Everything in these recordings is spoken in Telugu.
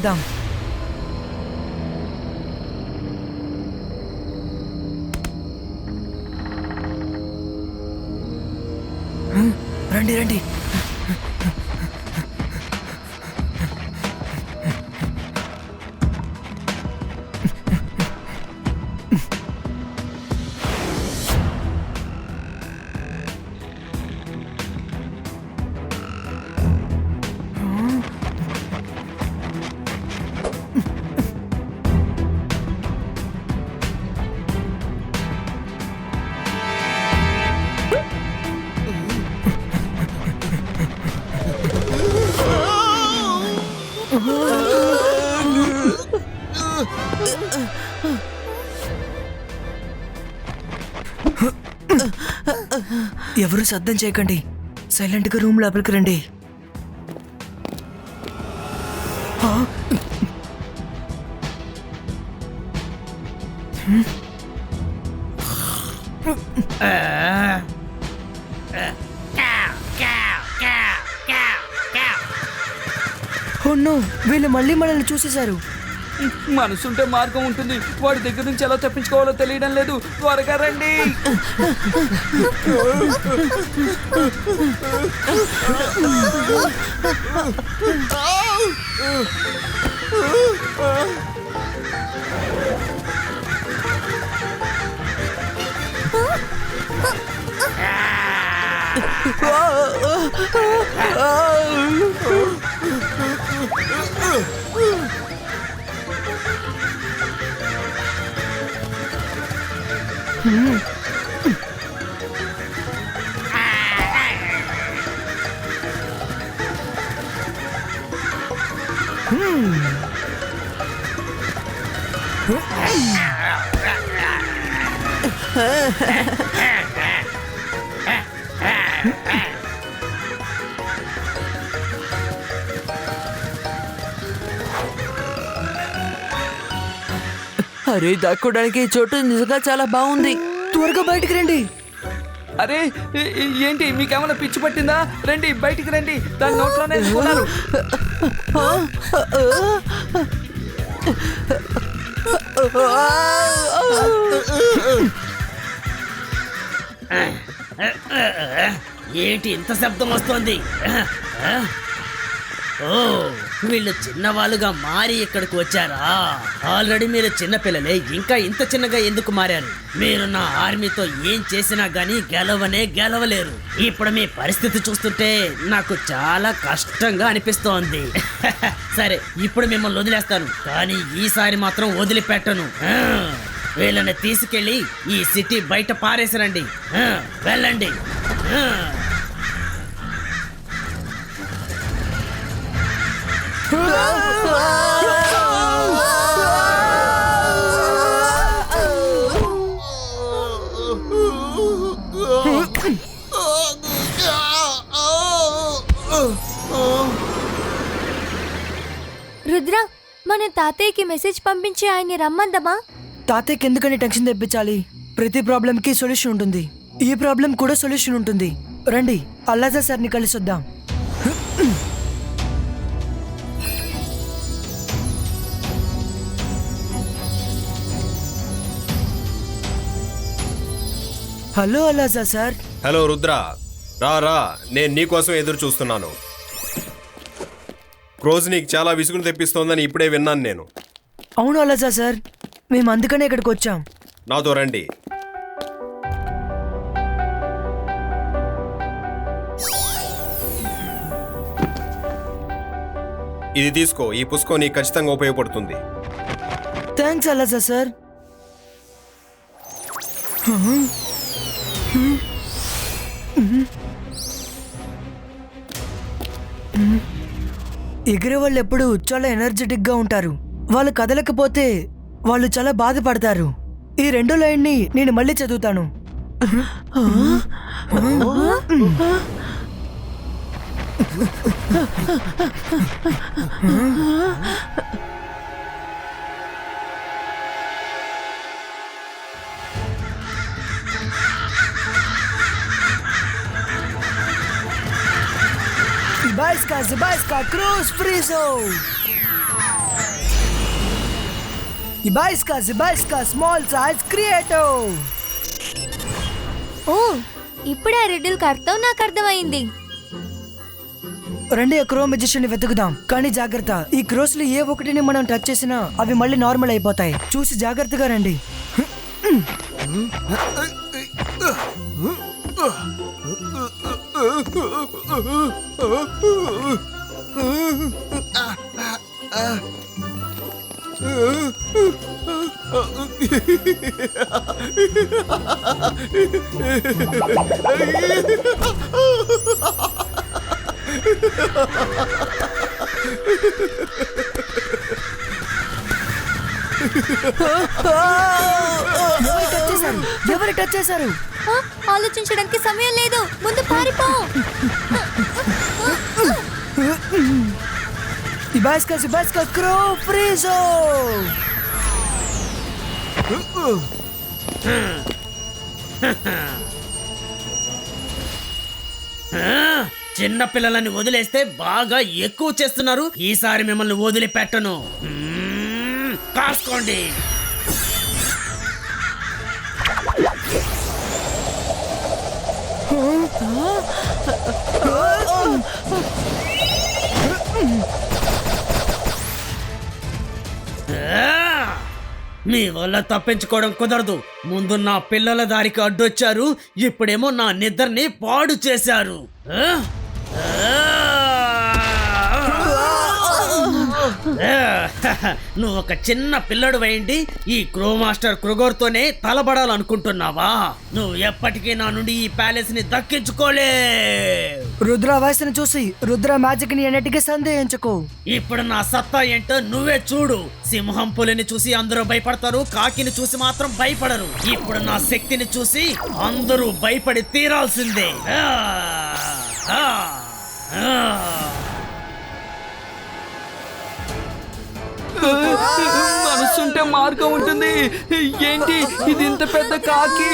దాం. రండి రండి. ఎవరు శబ్దం చేయకండి, సైలెంట్గా రూమ్ లోపలికి రండి. వీళ్ళు మళ్ళీ మనల్ని చూసేశారు. మనసుంటే మార్గం ఉంటుంది. వాడి దగ్గర నుంచి ఎలా తప్పించుకోవాలో తెలియడం లేదు. త్వరగా రండి. అరే, దాక్కోడానికి ఈ చోటు నిజంగా చాలా బాగుంది. త్వరగా బయటికి రండి. అరే ఏంటి, మీకేమైనా పిచ్చి పట్టిందా? రండి బయటికి రండి. దాని నోట్లోనే వేసుకున్నారు. ఏంటి ఇంత శబ్దం వస్తోంది? ఓ, వీళ్ళు చిన్నవాళ్ళుగా మారి ఇక్కడికి వచ్చారా? ఆల్రెడీ మీరు చిన్నపిల్లలే, ఇంకా ఇంత చిన్నగా ఎందుకు మారారు? మీరు నా ఆర్మీతో ఏం చేసినా గానీ గెలవలేరు. ఇప్పుడు మీ పరిస్థితి చూస్తుంటే నాకు చాలా కష్టంగా అనిపిస్తోంది. సరే, ఇప్పుడు మిమ్మల్ని వదిలేస్తాను, కానీ ఈసారి మాత్రం వదిలిపెట్టను. వీళ్ళని తీసుకెళ్ళి ఈ సిటీ బయట పారేసిరండి. వెళ్ళండి. రుద్ర, మన తాతయ్యకి మెసేజ్ పంపించి ఆయన్ని రమ్మందమా? తాతయ్యకి ఎందుకని టెన్షన్ తెప్పించాలి? ప్రతి ప్రాబ్లంకి సొల్యూషన్ ఉంటుంది. ఈ ప్రాబ్లం కూడా సొల్యూషన్ ఉంటుంది. రండి, అల్లాజా సార్ని కలిసి వద్దాం. Hello Allaja sir. Hello Rudra, రా, నేను నీకోసం ఎదురు చూస్తున్నాను. క్రోజ్ నీకు చాలా విసుగును తెప్పిస్తోందని ఇప్పుడే విన్నాను నేను. అవును అల్లాజా సార్, మేము అందుకనే ఇక్కడికి వచ్చాం. నాతో రండి. ఇది తీసుకో, ఈ పుస్తకం నీకు ఖచ్చితంగా ఉపయోగపడుతుంది. Thanks Allaja sir. ఎగిరే వాళ్ళు ఎప్పుడు చాలా ఎనర్జెటిక్ గా ఉంటారు. వాళ్ళు కదలకపోతే వాళ్ళు చాలా బాధపడతారు. ఈ రెండో లైన్ని నేను మళ్ళీ చదువుతాను. Zibajska, Cruz Frizo! ఇబాయిస్కా స్మాల్ సైజ్ క్రియేటివ్. ఓ ఇప్పుడే ఆ రిడిల్కి అర్థం నాకు అర్థమైంది. రండి, ఆ క్రో మెజిషియన్ ని వెతుకుదాం. కానీ జాగ్రత్త, ఈ క్రోస్ లో ఏ ఒకటిని మనం టచ్ చేసినా అవి మళ్ళీ నార్మల్ అయిపోతాయి. చూసి జాగ్రత్తగా రండి. ఎవరు టచ్ చేశారు? ఆలోచించడానికి సమయం లేదు, ముందు పారిపో. ఇబాయిస్కా క్రో ఫ్రీజో. చిన్న పిల్లలని వదిలేస్తే బాగా ఎక్కువ చేస్తున్నారు. ఈసారి మిమ్మల్ని వదిలిపెట్టను. కాసుకోండి. మీ వల్ల తప్పించుకోవడం కుదరదు. ముందు నా పిల్లల దారికి అడ్డొచ్చారు, ఇప్పుడేమో నా నిద్రని పాడు చేశారు. నువ్వు ఒక చిన్న పిల్లడు వేయండి ఈ క్రో మాస్టర్ క్రుగోర్తోనే తలబడాలనుకుంటున్నావా? నువ్వు ఎప్పటికీ నా నుండి ఈ ప్యాలెస్ ని దక్కించుకోలే. రుద్ర వయసుని చూసి రుద్ర మ్యాజిక్ ని ఎన్నటికీ సందేహించుకో. ఇప్పుడు నా సత్తా ఏంటో నువ్వే చూడు. సింహం పులిని చూసి అందరూ భయపడతారు, కాకిని చూసి మాత్రం భయపడరు. ఇప్పుడు నా శక్తిని చూసి అందరూ భయపడి తీరాల్సిందే. మనసుంటే మార్గం ఉంటుంది. ఏంటి ఇది ఇంత పెద్ద కాకి?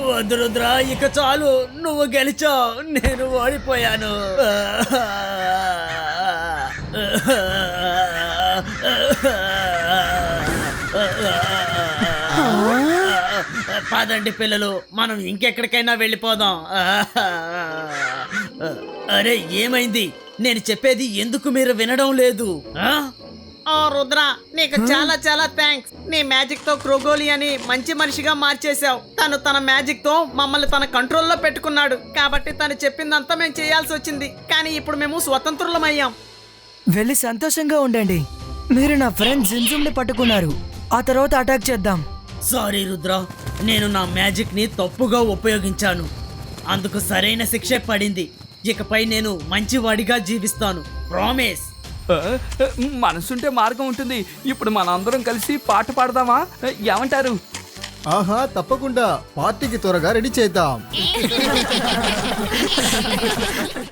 వద్దు రుద్ర, ఇక చాలు. నువ్వు గెలిచావు, నేను ఓడిపోయాను. పదండి పిల్లలు, మనం ఇంకెక్కడికైనా వెళ్ళిపోదాం. అరే ఏమైంది? నేను చెప్పేది ఎందుకు మీరు వినడం లేదు? ఓ రుద్ర, నీకు చాలా చాలా థ్యాంక్స్. నీ మ్యాజిక్ తో క్రోగోలియాని మంచి మనిషిగా మార్చేశావు. తను తన మ్యాజిక్ తో మమ్మల్ని తన కంట్రోల్లో పెట్టుకున్నాడు. కాబట్టి తను చెప్పిందంతా మేము చేయాల్సి వచ్చింది. కానీ ఇప్పుడు మేము స్వతంత్రులమయ్యాం. వెళ్ళి సంతోషంగా ఉండండి. మీరు నా ఫ్రెండ్ జింజుమ్ని పట్టుకున్నారు. ఆ తర్వాత అటాక్ చేద్దాం. సారీ రుద్ర, నేను నా మ్యాజిక్ ని తప్పుగా ఉపయోగించాను. అందుకు సరైన శిక్ష పడింది. ఇకపై నేను మంచివాడిగా జీవిస్తాను. ప్రామిస్. మనసుంటే మార్గం ఉంటుంది. ఇప్పుడు మనందరం కలిసి పాట పాడదామా? ఏమంటారు? ఆహా, తప్పకుండా. పార్టీకి త్వరగా రెడీ చేద్దాం.